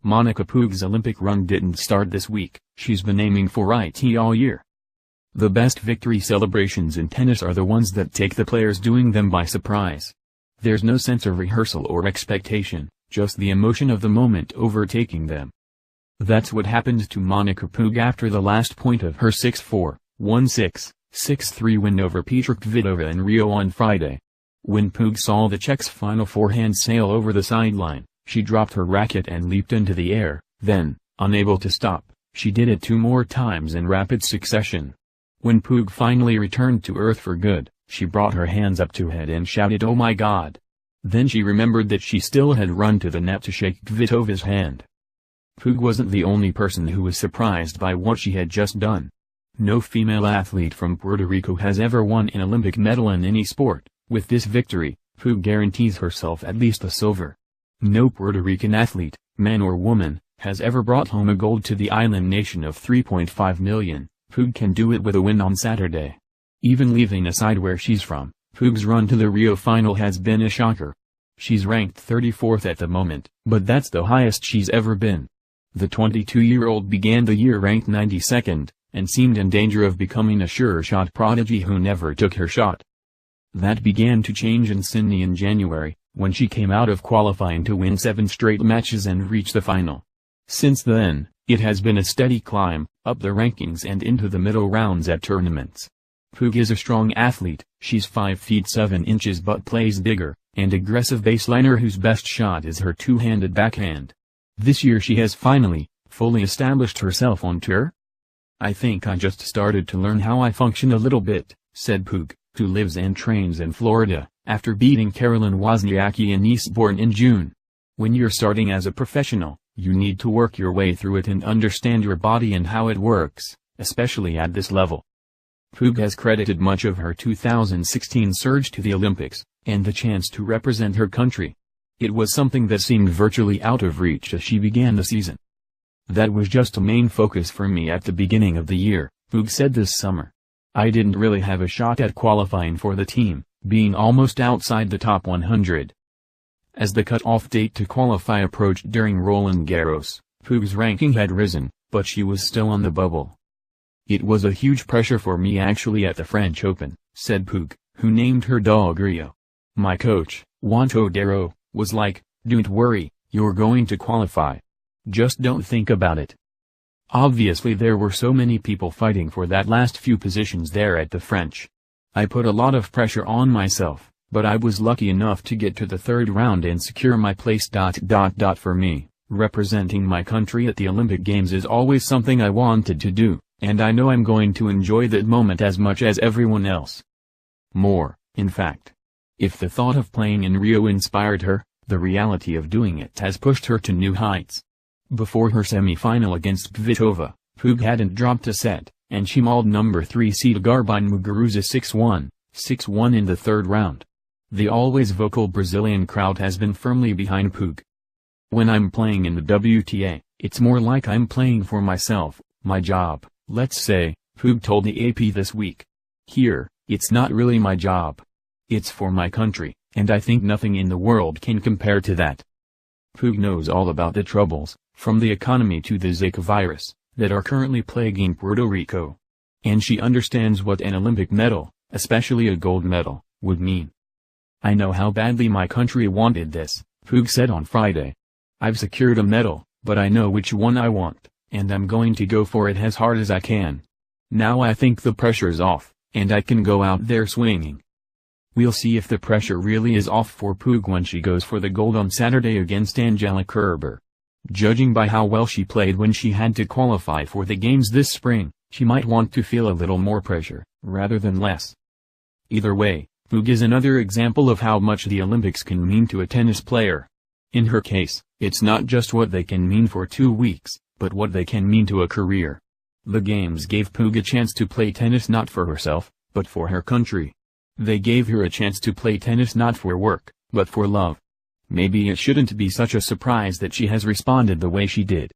Monica Puig's Olympic run didn't start this week. She's been aiming for it all year. The best victory celebrations in tennis are the ones that take the players doing them by surprise. There's no sense of rehearsal or expectation, just the emotion of the moment overtaking them. That's what happened to Monica Puig after the last point of her 6-4, 1-6, 6-3 win over Petra Kvitova in Rio on Friday. When Puig saw the Czech's final forehand sail over the sideline, she dropped her racket and leaped into the air. Then, unable to stop, she did it 2 more times in rapid succession. When Puig finally returned to earth for good, she brought her hands up to her head and shouted, "Oh my God!" Then she remembered that she still had run to the net to shake Kvitova's hand. Puig wasn't the only person who was surprised by what she had just done. No female athlete from Puerto Rico has ever won an Olympic medal in any sport. With this victory, Puig guarantees herself at least a silver. No Puerto Rican athlete, man or woman, has ever brought home a gold to the island nation of 3.5 million. Puig can do it with a win on Saturday. Even leaving aside where she's from, Puig's run to the Rio final has been a shocker. She's ranked 34th at the moment, but that's the highest she's ever been. The 22-year-old began the year ranked 92nd, and seemed in danger of becoming a sure-shot prodigy who never took her shot. That began to change in Sydney in January, when she came out of qualifying to win 7 straight matches and reach the final. Since then, it has been a steady climb, up the rankings and into the middle rounds at tournaments. Puig is a strong athlete, she's 5 feet 7 inches but plays bigger, and aggressive baseliner whose best shot is her two-handed backhand. This year she has finally, fully established herself on tour. "I think I just started to learn how I function a little bit," said Puig, who lives and trains in Florida, after beating Caroline Wozniacki in Eastbourne in June. "When you're starting as a professional, you need to work your way through it and understand your body and how it works, especially at this level." Puig has credited much of her 2016 surge to the Olympics, and the chance to represent her country. It was something that seemed virtually out of reach as she began the season. "That was just a main focus for me at the beginning of the year," Puig said this summer. "I didn't really have a shot at qualifying for the team, being almost outside the top 100. As the cut-off date to qualify approached during Roland Garros, Puig's ranking had risen, but she was still on the bubble. "It was a huge pressure for me actually at the French Open," said Puig, who named her dog Rio. "My coach, Juan Todero, was like, 'Don't worry, you're going to qualify. Just don't think about it.' Obviously there were so many people fighting for that last few positions there at the French. I put a lot of pressure on myself, but I was lucky enough to get to the 3rd round and secure my place. For me, representing my country at the Olympic Games is always something I wanted to do, and I know I'm going to enjoy that moment as much as everyone else. More, in fact. If the thought of playing in Rio inspired her, the reality of doing it has pushed her to new heights." Before her semi-final against Kvitova, Puig hadn't dropped a set, and she mauled number 3 seed Garbine Muguruza 6-1, 6-1 in the 3rd round. The always vocal Brazilian crowd has been firmly behind Puig. "When I'm playing in the WTA, it's more like I'm playing for myself, my job, let's say," Puig told the AP this week. "Here, it's not really my job. It's for my country, and I think nothing in the world can compare to that." Puig knows all about the troubles, from the economy to the Zika virus, that are currently plaguing Puerto Rico. And she understands what an Olympic medal, especially a gold medal, would mean. "I know how badly my country wanted this," Puig said on Friday. "I've secured a medal, but I know which one I want, and I'm going to go for it as hard as I can. Now I think the pressure's off, and I can go out there swinging." We'll see if the pressure really is off for Puig when she goes for the gold on Saturday against Angela Kerber. Judging by how well she played when she had to qualify for the games this spring, she might want to feel a little more pressure, rather than less. Either way, Puig is another example of how much the Olympics can mean to a tennis player. In her case, it's not just what they can mean for 2 weeks, but what they can mean to a career. The games gave Puig a chance to play tennis not for herself, but for her country. They gave her a chance to play tennis not for work, but for love. Maybe it shouldn't be such a surprise that she has responded the way she did.